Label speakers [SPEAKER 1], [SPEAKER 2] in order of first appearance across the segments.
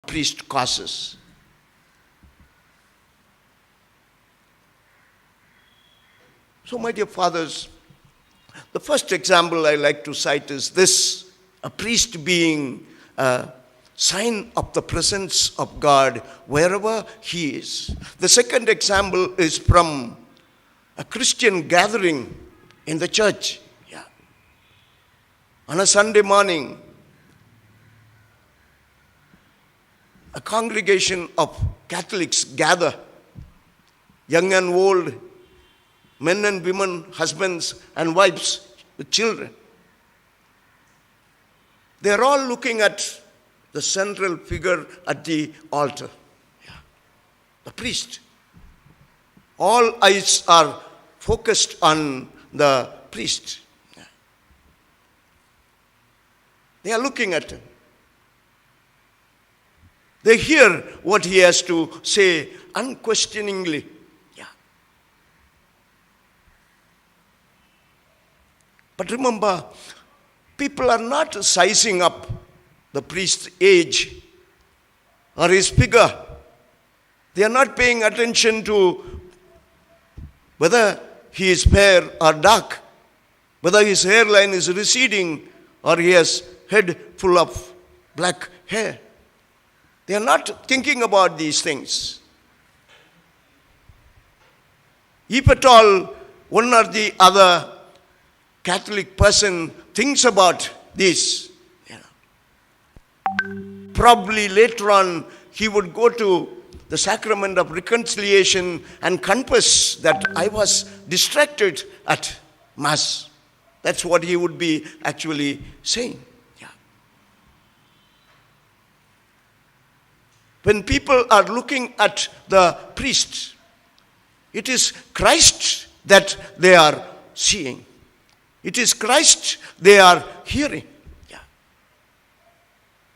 [SPEAKER 1] priest causes. So, my dear fathers, the first example I like to cite is this: a priest being a sign of the presence of God wherever he is. The second example is from a Christian gathering in the church. Yeah. On a Sunday morning, a congregation of Catholics gather, young and old, men and women, husbands and wives, with children. They are all looking at the central figure at the altar, the priest. All eyes are focused on the priest. They are looking at him. They hear what he has to say unquestioningly. But remember, people are not sizing up the priest's age or his figure. They are not paying attention to whether he is fair or dark, whether his hairline is receding or he has head full of black hair. They are not thinking about these things. If at all one or the other Catholic person thinks about this, probably later on he would go to the sacrament of reconciliation and confess that I was distracted at Mass. That's what he would be actually saying. When people are looking at the priest, it is Christ that they are seeing. It is Christ they are hearing.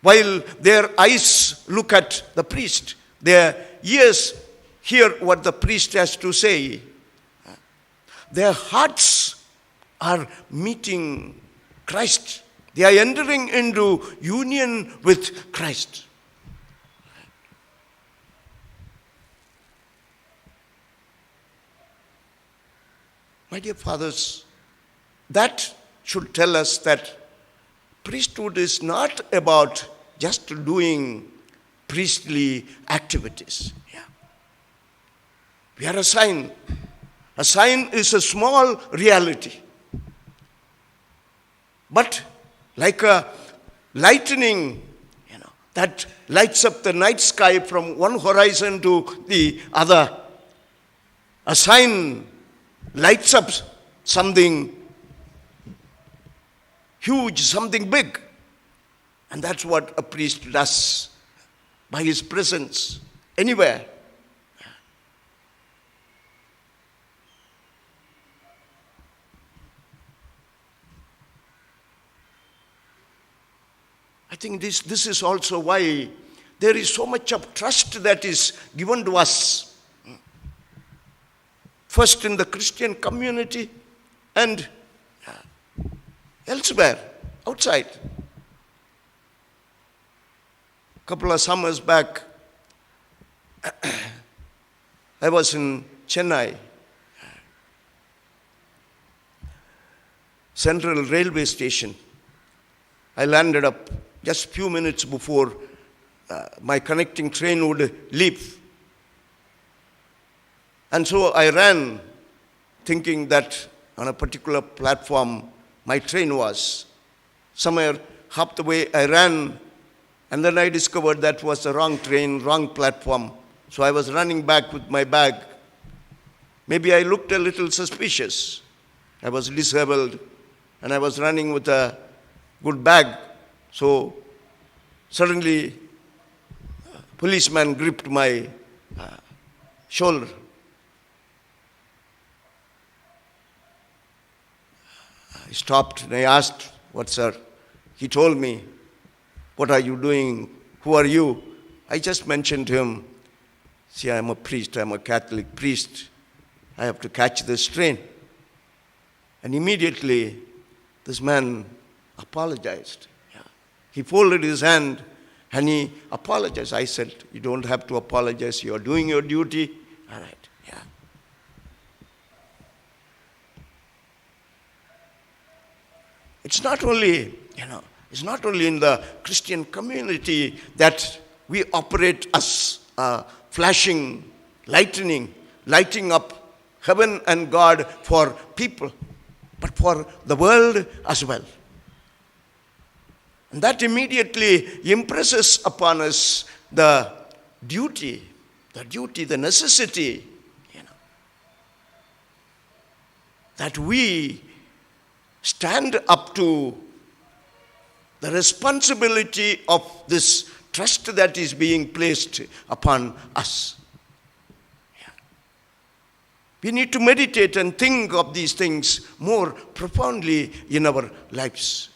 [SPEAKER 1] While their eyes look at the priest, their ears hear what the priest has to say. Their hearts are meeting Christ. They are entering into union with Christ. My dear fathers, that should tell us that priesthood is not about just doing priestly activities. We are a sign. A sign is a small reality. But like a lightning, that lights up the night sky from one horizon to the other, a sign lights up something huge, something big. And that's what a priest does by his presence anywhere. I think this is also why there is so much of trust that is given to us. First in the Christian community and elsewhere, outside. A couple of summers back, I was in Chennai, Central Railway Station. I landed up just a few minutes before my connecting train would leave. And so I ran, thinking that on a particular platform my train was. Somewhere half the way I ran, and then I discovered that was the wrong train, wrong platform. So I was running back with my bag. Maybe I looked a little suspicious. I was disabled, and I was running with a good bag. So suddenly, a policeman gripped my shoulder. I stopped and I asked, "What, sir?" He told me, "What are you doing? Who are you?" I just mentioned to him, "See, I'm a priest, I'm a Catholic priest. I have to catch this train." And immediately, this man apologized. He folded his hand And he apologized. I said, you don't have to apologize. You are doing your duty. All right, yeah. It's not only, it's not only in the Christian community that we operate as flashing, lighting up heaven and God for people, but for the world as well. And that immediately impresses upon us the duty, the necessity, that we stand up to the responsibility of this trust that is being placed upon us. We need to meditate and think of these things more profoundly in our lives.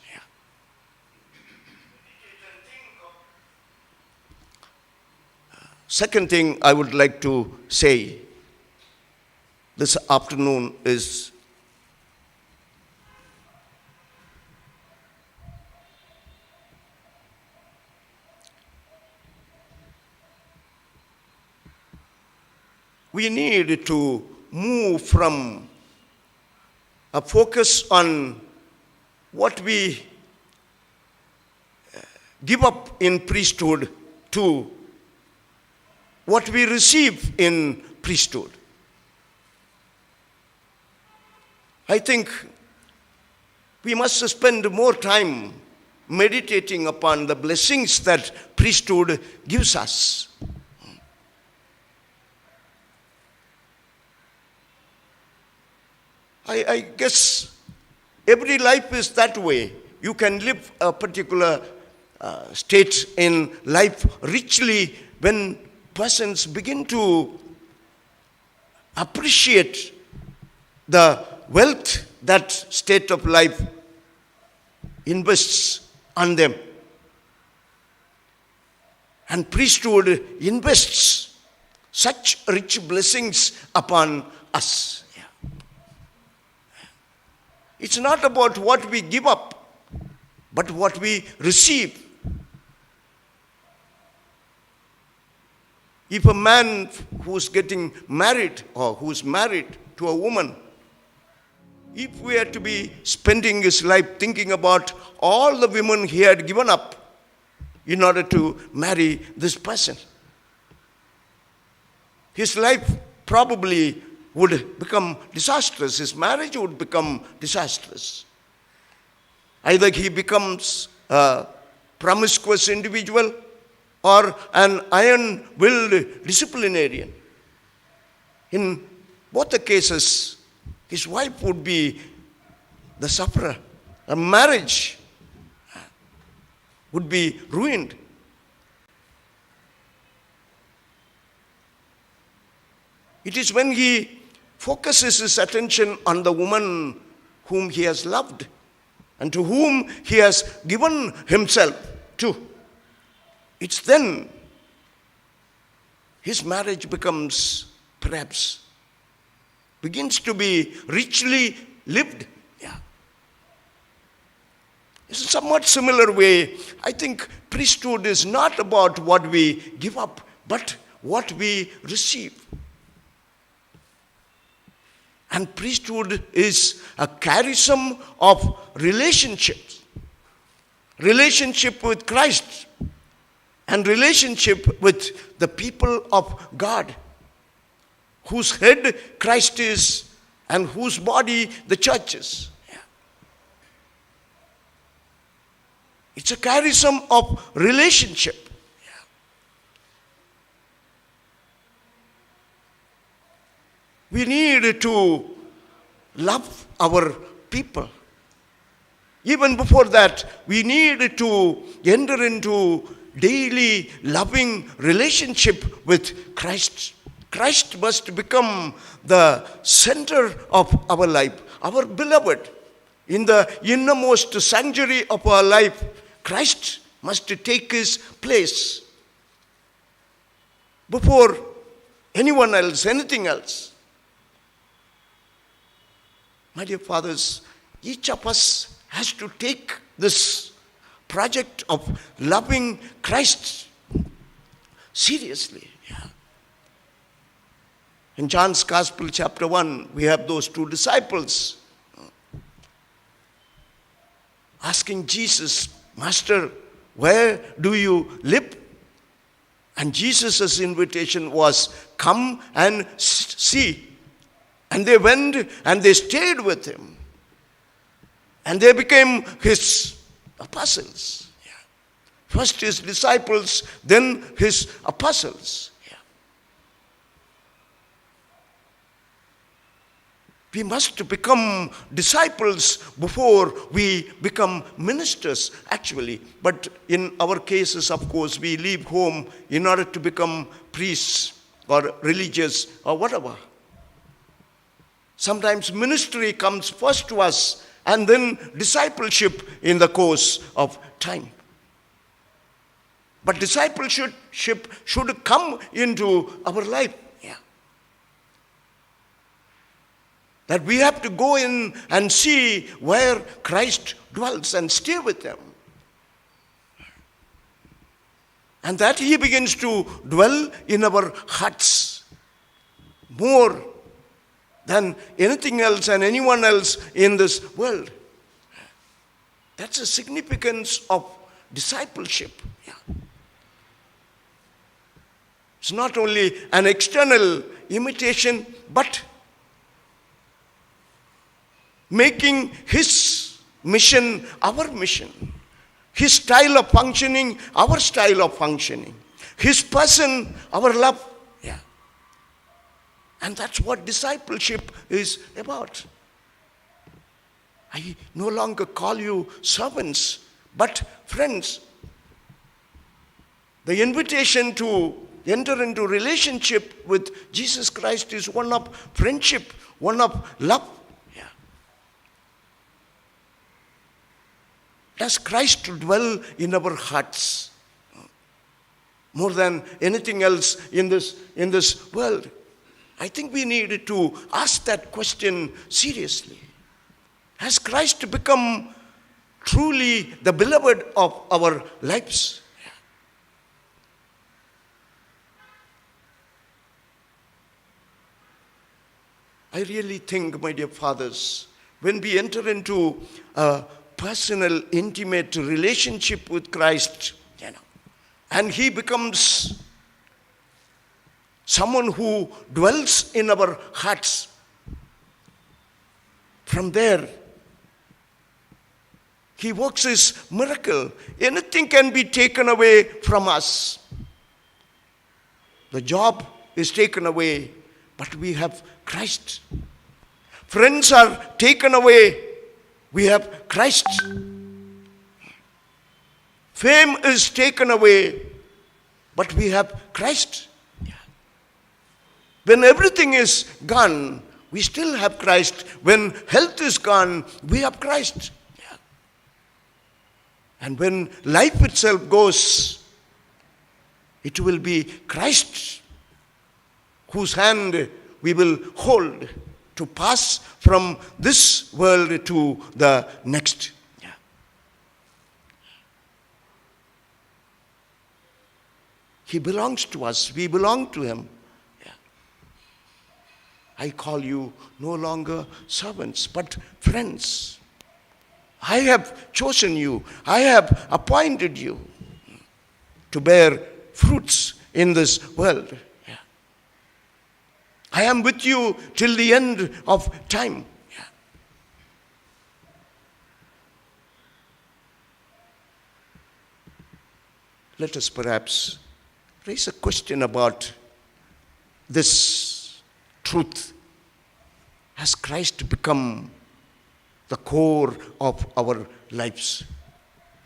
[SPEAKER 1] Second thing I would like to say this afternoon is we need to move from a focus on what we give up in priesthood to what we receive in priesthood. I think we must spend more time meditating upon the blessings that priesthood gives us. I guess every life is that way. You can live a particular state in life richly when persons begin to appreciate the wealth that state of life invests on them. And priesthood invests such rich blessings upon us. It's not about what we give up, but what we receive. If a man who's getting married or who's married to a woman, if we are to be spending his life thinking about all the women he had given up in order to marry this person, his life probably would become disastrous. His marriage would become disastrous. Either he becomes a promiscuous individual or an iron-willed disciplinarian. In both the cases, his wife would be the sufferer. A marriage would be ruined. It is when he focuses his attention on the woman whom he has loved and to whom he has given himself to. It's then his marriage begins to be richly lived. It's a somewhat similar way. I think priesthood is not about what we give up, but what we receive. And priesthood is a charism of relationships. Relationship with Christ and relationship with the people of God, whose head Christ is and whose body the church is. It's a charism of relationship. We need to love our people. Even before that, we need to enter into daily loving relationship with Christ. Christ must become the center of our life, our beloved. In the innermost sanctuary of our life, Christ must take his place before anyone else, anything else. My dear fathers, each of us has to take this project of loving Christ seriously. Yeah. In John's Gospel, chapter 1, we have those two disciples asking Jesus, Master, where do you live? And Jesus' invitation was, come and see. And they went and they stayed with him. And they became his apostles. Yeah. First his disciples, then his apostles. Yeah. We must become disciples before we become ministers, actually. But in our cases, of course, we leave home in order to become priests or religious or whatever. Sometimes ministry comes first to us and then discipleship in the course of time. But discipleship should come into our life. Yeah. That we have to go in and see where Christ dwells and stay with them. And that he begins to dwell in our hearts more than anything else and anyone else in this world. That's the significance of discipleship. Yeah. It's not only an external imitation, but making his mission our mission. His style of functioning, our style of functioning. His person, our love. Yeah. And that's what discipleship is about. I no longer call you servants, but friends. The invitation to enter into relationship with Jesus Christ is one of friendship, one of love. Yeah. Does Christ dwell in our hearts more than anything else in this world? I think we need to ask that question seriously. Has Christ become truly the beloved of our lives? I really think, my dear fathers, when we enter into a personal, intimate relationship with Christ, and he becomes someone who dwells in our hearts, from there, he works his miracle. Anything can be taken away from us. The job is taken away, but we have Christ. Friends are taken away, we have Christ. Fame is taken away, but we have Christ. When everything is gone, we still have Christ. When health is gone, we have Christ. And when life itself goes, it will be Christ whose hand we will hold to pass from this world to the next. He belongs to us. We belong to him. I call you no longer servants, but friends. I have chosen you. I have appointed you to bear fruits in this world. I am with you till the end of time. Let us perhaps raise a question about this truth. Has Christ become the core of our lives?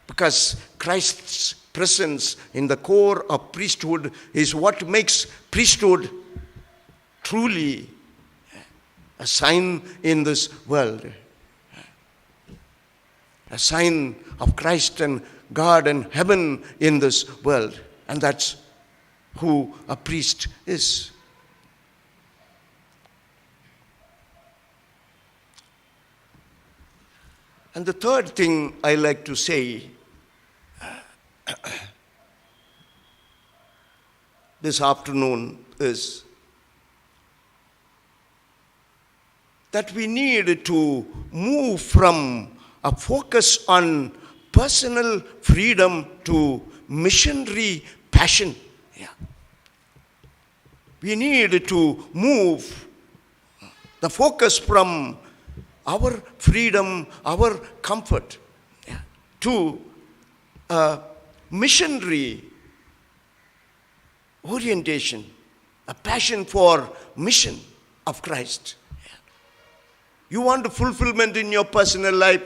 [SPEAKER 1] Because Christ's presence in the core of priesthood is what makes priesthood truly a sign in this world. A sign of Christ and God and heaven in this world. And that's who a priest is. And the third thing I like to say this afternoon is that we need to move from a focus on personal freedom to missionary passion. Yeah. We need to move the focus from our freedom, our comfort, to a missionary orientation, a passion for mission of Christ. You want fulfillment in your personal life,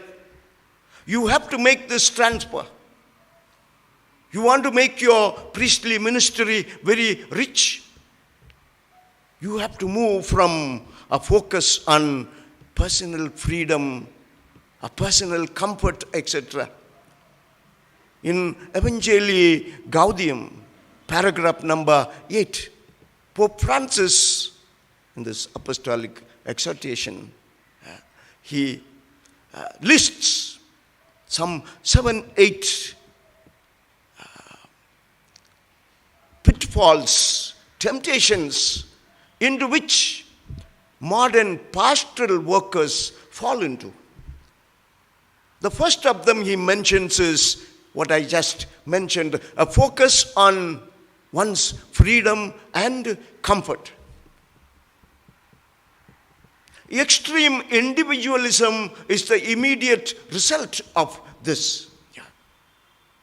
[SPEAKER 1] you have to make this transfer. You want to make your priestly ministry very rich, you have to move from a focus on personal freedom, a personal comfort, etc. In Evangelii Gaudium, paragraph number 8, Pope Francis, in this apostolic exhortation, he lists some 7-8 pitfalls, temptations into which modern pastoral workers fall into. The first of them he mentions is what I just mentioned, a focus on one's freedom and comfort. Extreme individualism is the immediate result of this.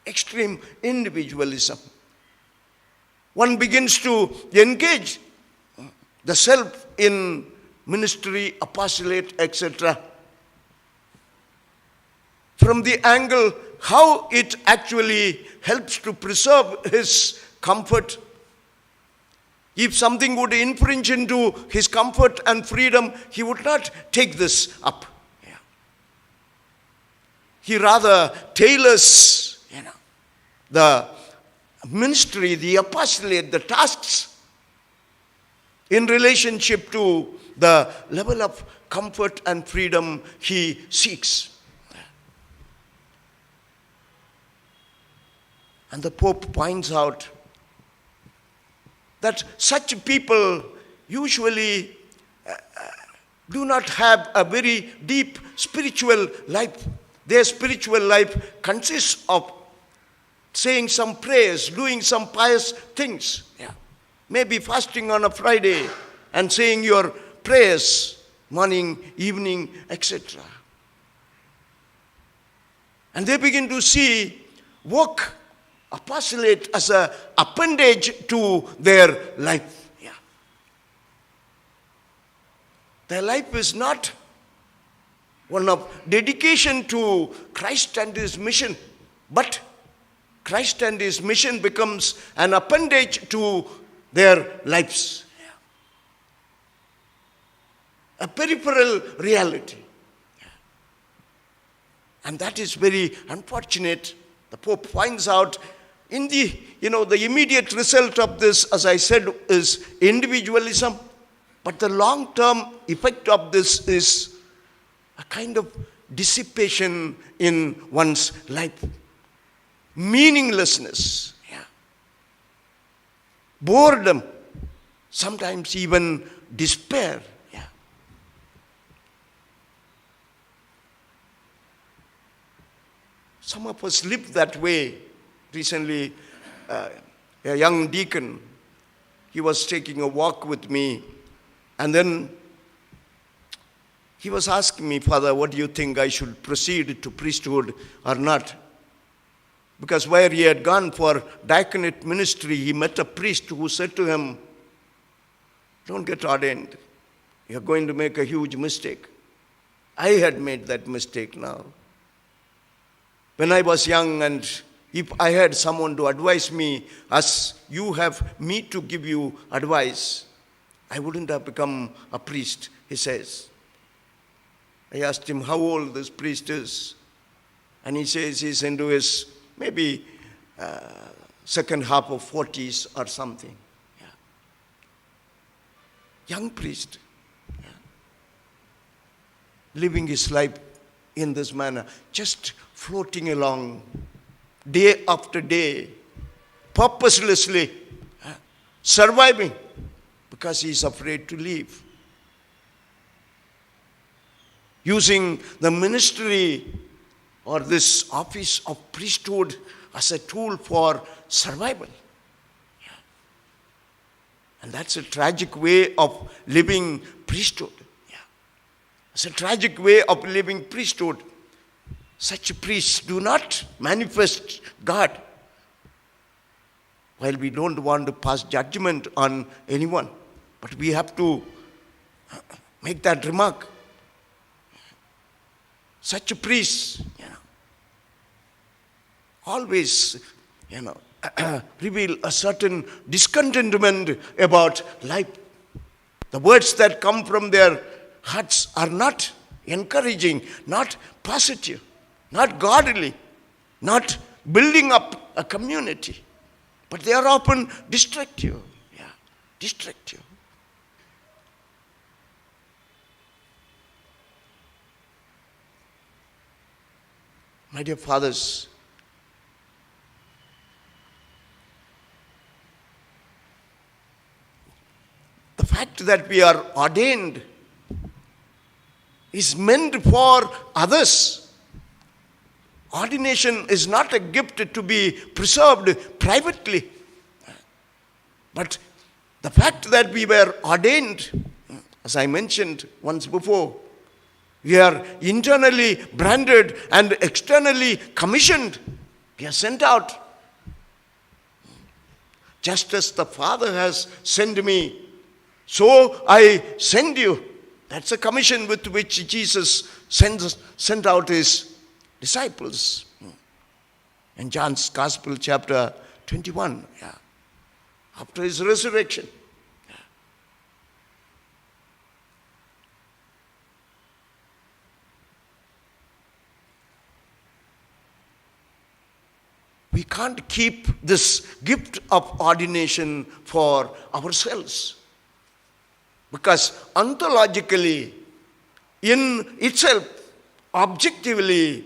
[SPEAKER 1] Extreme individualism. One begins to engage the self in ministry, apostolate, etc. from the angle how it actually helps to preserve his comfort. If something would infringe into his comfort and freedom, he would not take this up. He rather tailors, the ministry, the apostolate, the tasks in relationship to the level of comfort and freedom he seeks. And the Pope points out that such people usually do not have a very deep spiritual life. Their spiritual life consists of saying some prayers, doing some pious things. Maybe fasting on a Friday and saying your prayers morning, evening, etc. And they begin to see work, apostolate as an appendage to their life. Their life is not one of dedication to Christ and his mission, but Christ and his mission becomes an appendage to their lives. A peripheral reality. And that is very unfortunate. The Pope finds out in the immediate result of this, as I said, is individualism. But the long-term effect of this is a kind of dissipation in one's life. Meaninglessness. Boredom. Sometimes even despair. Some of us live that way. Recently, a young deacon, he was taking a walk with me, and then he was asking me, "Father, what do you think, I should proceed to priesthood or not?" Because where he had gone for diaconate ministry, he met a priest who said to him, "Don't get ordained. You're going to make a huge mistake." I had made that mistake now. When I was young, and if I had someone to advise me as you have me to give you advice, I wouldn't have become a priest, he says. I asked him how old this priest is. And he says he's into his maybe second half of 40s or something. Young priest. Living his life in this manner, just floating along. day after day, purposelessly surviving because he is afraid to leave. Using the ministry or this office of priesthood as a tool for survival. And that's a tragic way of living priesthood. It's a tragic way of living priesthood. Such priests do not manifest God. While we don't want to pass judgment on anyone, but we have to make that remark. Such priests, always, reveal a certain discontentment about life. The words that come from their hearts are not encouraging, not positive, not godly, not building up a community, but they are often destructive. Destructive. My dear fathers, the fact that we are ordained is meant for others. Ordination is not a gift to be preserved privately. But the fact that we were ordained, as I mentioned once before, we are internally branded and externally commissioned. We are sent out. Just as the Father has sent me, so I send you. That's a commission with which Jesus sent out his disciples. In John's Gospel, chapter 21, after his resurrection. We can't keep this gift of ordination for ourselves. Because ontologically, in itself, objectively,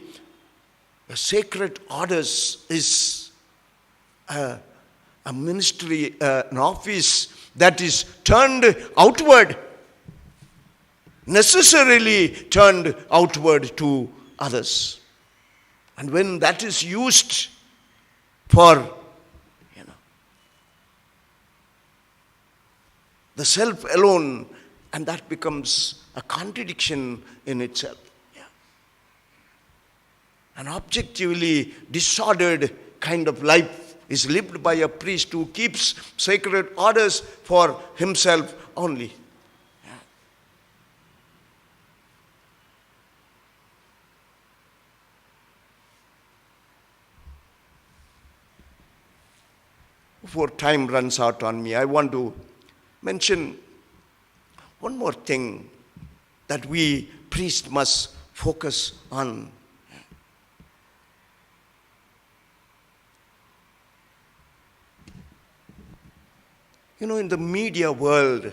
[SPEAKER 1] the sacred orders is a ministry, an office that is turned outward, necessarily turned outward to others. And when that is used for the self alone, and that becomes a contradiction in itself. An objectively disordered kind of life is lived by a priest who keeps sacred orders for himself only. Before time runs out on me, I want to mention one more thing that we priests must focus on. In the media world,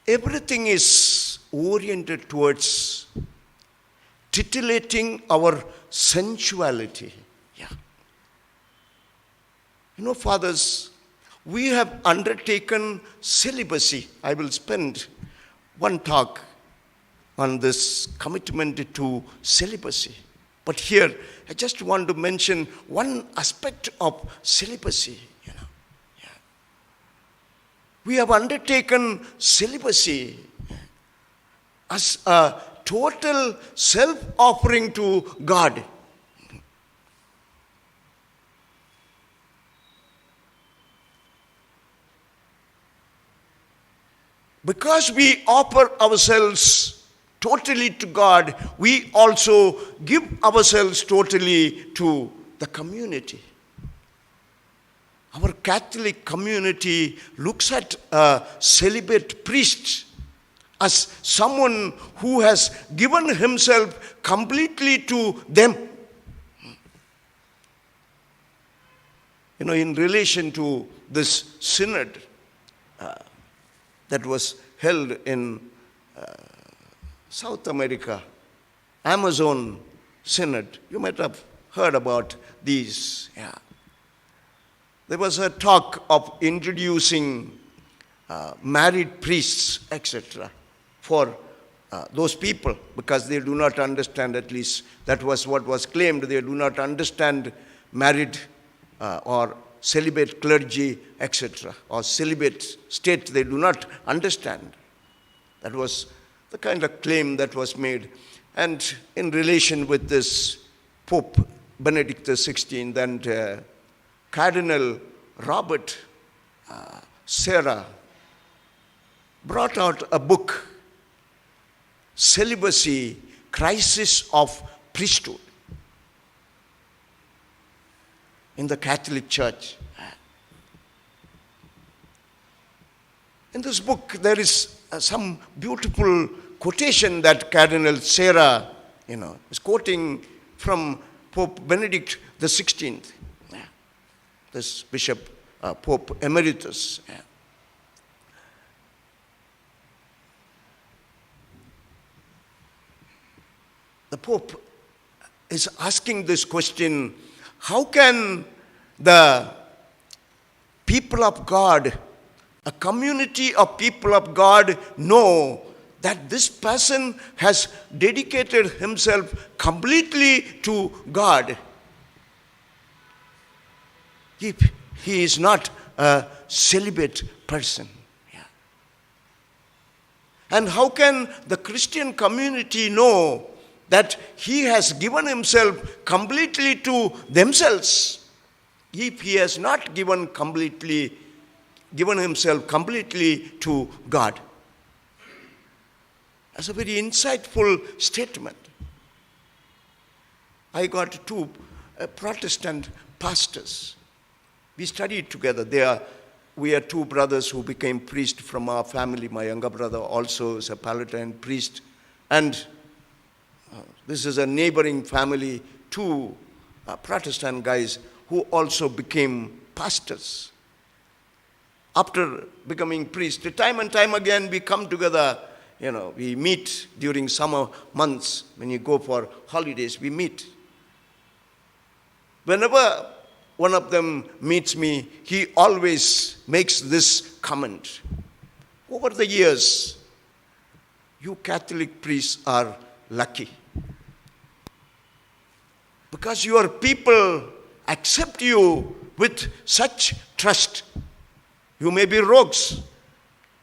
[SPEAKER 1] everything is oriented towards titillating our sensuality. Fathers, we have undertaken celibacy. I will spend one talk on this commitment to celibacy. But here, I just want to mention one aspect of celibacy. We have undertaken celibacy as a total self-offering to God. Because we offer ourselves totally to God, we also give ourselves totally to the community. Our Catholic community looks at a celibate priest as someone who has given himself completely to them. In relation to this synod that was held in South America, Amazon Synod. You might have heard about these. Yeah. There was a talk of introducing married priests, etc., for those people, because they do not understand, at least that was what was claimed, they do not understand married or celibate clergy, etc., or celibate state, they do not understand. That was the kind of claim that was made. And in relation with this, Pope Benedict XVI and Cardinal Robert Serra brought out a book, Celibacy, Crisis of Priesthood, in the Catholic Church. In this book, there is some beautiful quotation that Cardinal Serra, is quoting from Pope Benedict XVI, this Bishop, Pope Emeritus. The Pope is asking this question: how can the people of God, a community of people of God, know that this person has dedicated himself completely to God if he is not a celibate person? Yeah. And how can the Christian community know that he has given himself completely to themselves if he has not given himself completely to God? That's a very insightful statement. I got two Protestant pastors. We studied together. We are two brothers who became priests from our family. My younger brother also is a Palatine priest. And this is a neighboring family, two Protestant guys who also became pastors. After becoming priests, time and time again we come together. We meet during summer months. When you go for holidays, we meet. Whenever one of them meets me, he always makes this comment: over the years, you Catholic priests are lucky, because your people accept you with such trust. You may be rogues,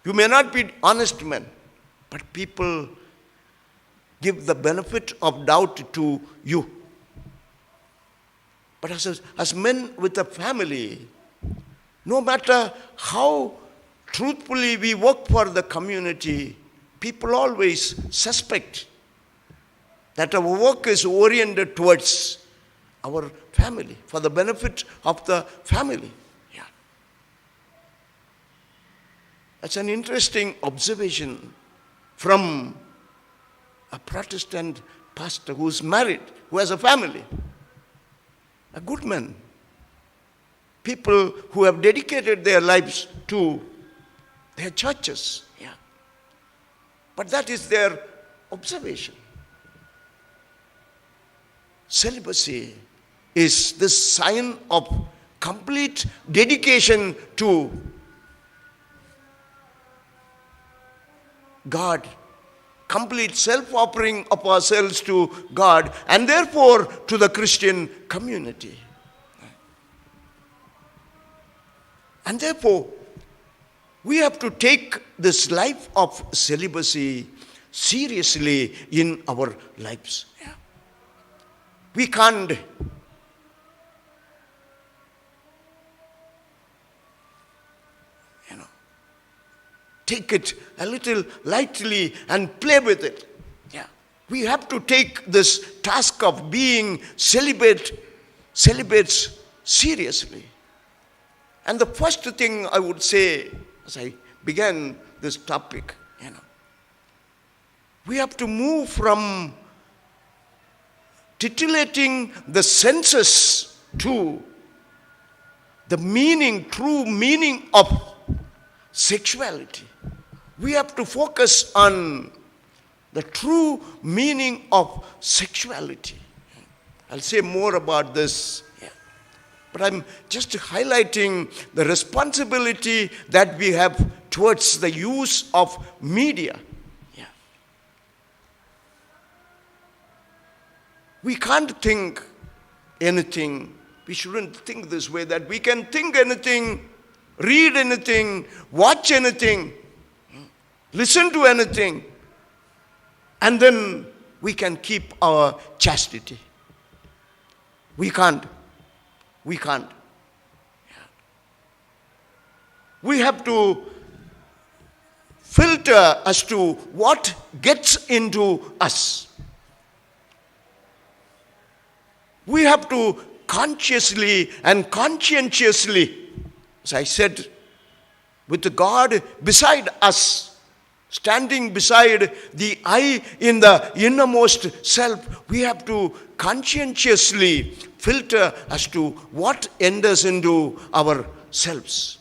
[SPEAKER 1] you may not be honest men, but people give the benefit of doubt to you. But as men with a family, no matter how truthfully we work for the community, people always suspect that our work is oriented towards our family, for the benefit of the family. Yeah. That's an interesting observation from a Protestant pastor who's married, who has a family, a good man. People who have dedicated their lives to their churches. Yeah. But that is their observation. Celibacy is this sign of complete dedication to God, complete self-offering of ourselves to God, and therefore to the Christian community. And therefore, we have to take this life of celibacy seriously in our lives. Yeah. We can't take it a little lightly and play with it. Yeah. We have to take this task of being celibates seriously. And the first thing I would say as I began this topic, we have to move from titillating the senses to the true meaning of sexuality. We have to focus on the true meaning of sexuality. I'll say more about this. Yeah. But I'm just highlighting the responsibility that we have towards the use of media. Yeah. We can't think anything. We shouldn't think this way, that we can think anything, read anything, watch anything, listen to anything, and then we can keep our chastity. We can't. We can't. We have to filter as to what gets into us. We have to consciously and conscientiously, as I said, with God beside us, standing beside the I in the innermost self, we have to conscientiously filter as to what enters into ourselves.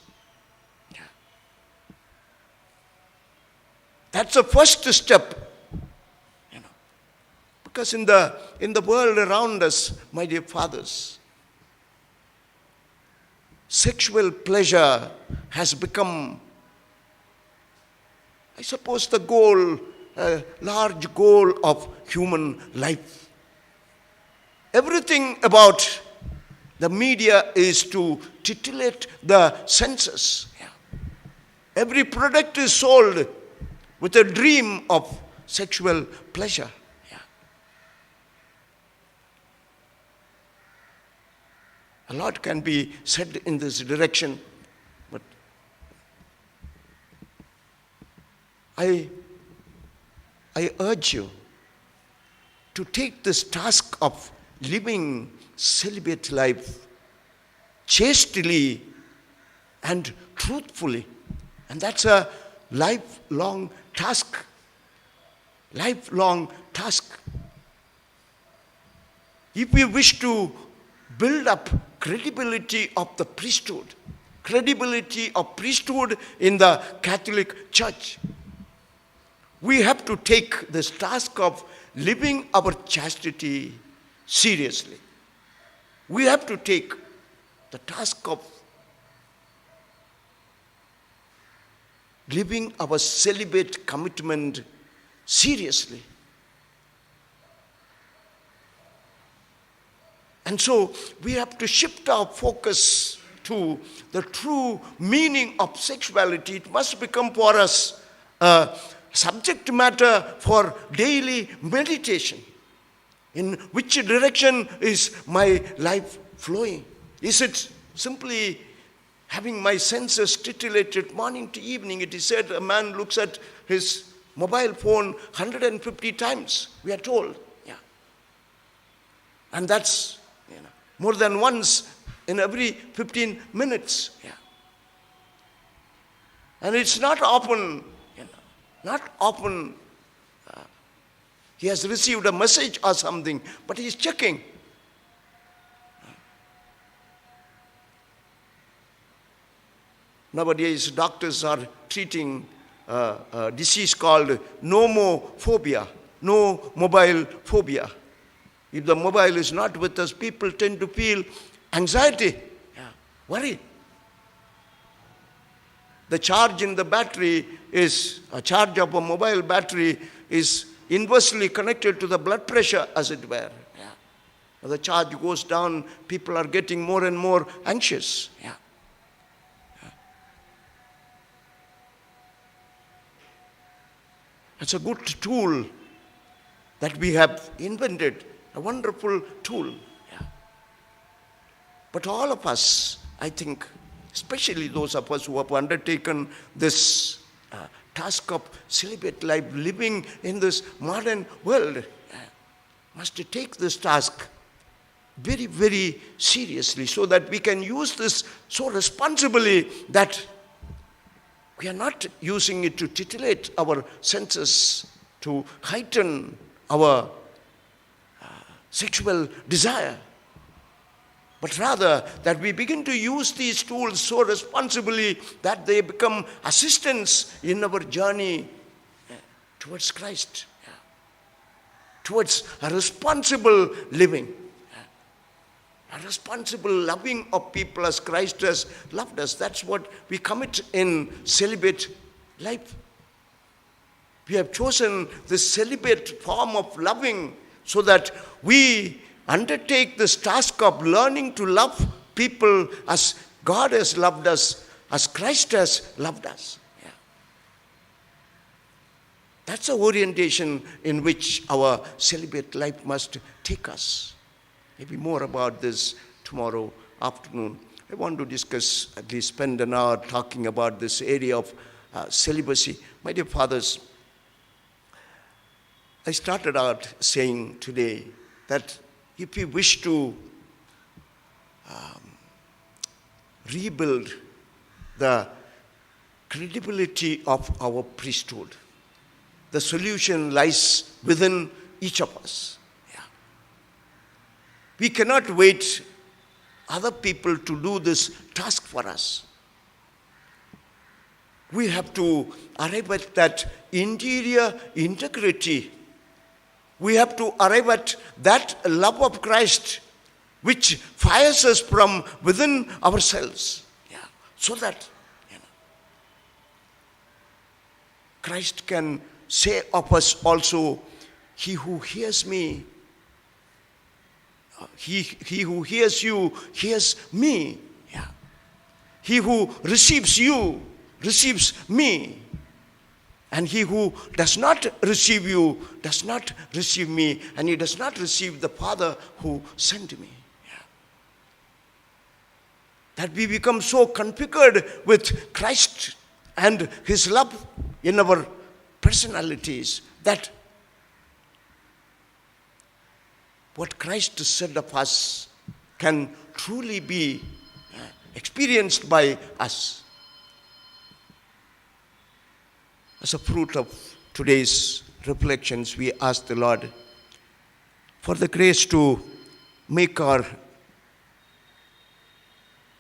[SPEAKER 1] That's the first step. Because in the world around us, my dear fathers, sexual pleasure has become, I suppose, the goal, a large goal of human life. Everything about the media is to titillate the senses. Every product is sold with a dream of sexual pleasure. A lot can be said in this direction, but I urge you to take this task of living celibate life chastely and truthfully. And that's a lifelong task. Lifelong task. If we wish to build up credibility of the priesthood, credibility of priesthood in the Catholic Church, we have to take this task of living our chastity seriously. We have to take the task of living our celibate commitment seriously. And so we have to shift our focus to the true meaning of sexuality. It must become for us a subject matter for daily meditation. In which direction is my life flowing? Is it simply having my senses titillated morning to evening? It is said a man looks at his mobile phone 150 times, we are told. Yeah. And that's more than once in every 15 minutes. Yeah. And it's not often, he has received a message or something, but he's checking. Nowadays, doctors are treating a disease called nomophobia, no mobile phobia. If the mobile is not with us, people tend to feel anxiety, worry. The charge in the battery is, a charge of a mobile battery is inversely connected to the blood pressure, as it were. The charge goes down, people are getting more and more anxious. It's a good tool that we have invented. A wonderful tool. But all of us, I think, especially those of us who have undertaken this task of celibate life, living in this modern world, must take this task very, very seriously, so that we can use this so responsibly that we are not using it to titillate our senses, to heighten our sexual desire, but rather that we begin to use these tools so responsibly that they become assistants in our journey towards Christ, towards a responsible living. a responsible loving of people as Christ has loved us. That's what we commit in celibate life. We have chosen this celibate form of loving so that we undertake this task of learning to love people as God has loved us, as Christ has loved us. Yeah. That's the orientation in which our celibate life must take us. Maybe more about this tomorrow afternoon. I want to discuss, at least spend an hour talking about this area of celibacy. My dear fathers, I started out saying today that if we wish to rebuild the credibility of our priesthood, the solution lies within each of us. Yeah. We cannot wait other people to do this task for us. We have to arrive at that interior integrity. We have to arrive at that love of Christ which fires us from within ourselves. Yeah. So that Christ can say of us also, he who hears me, he who hears you hears me. Yeah. He who receives you receives me. And he who does not receive you does not receive me, and he does not receive the Father who sent me. Yeah. That we become so configured with Christ and his love in our personalities that what Christ said of us can truly be experienced by us. As a fruit of today's reflections, we ask the Lord for the grace to make our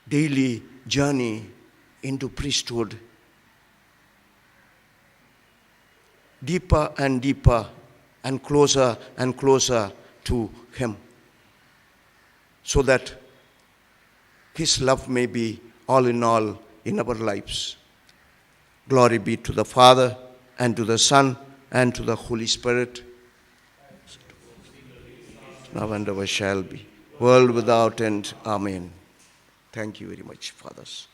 [SPEAKER 1] daily journey into priesthood deeper and deeper and closer to him, so that his love may be all in all in our lives. Glory be to the Father, and to the Son, and to the Holy Spirit, now and ever shall be, world without end. Amen. Thank you very much, fathers.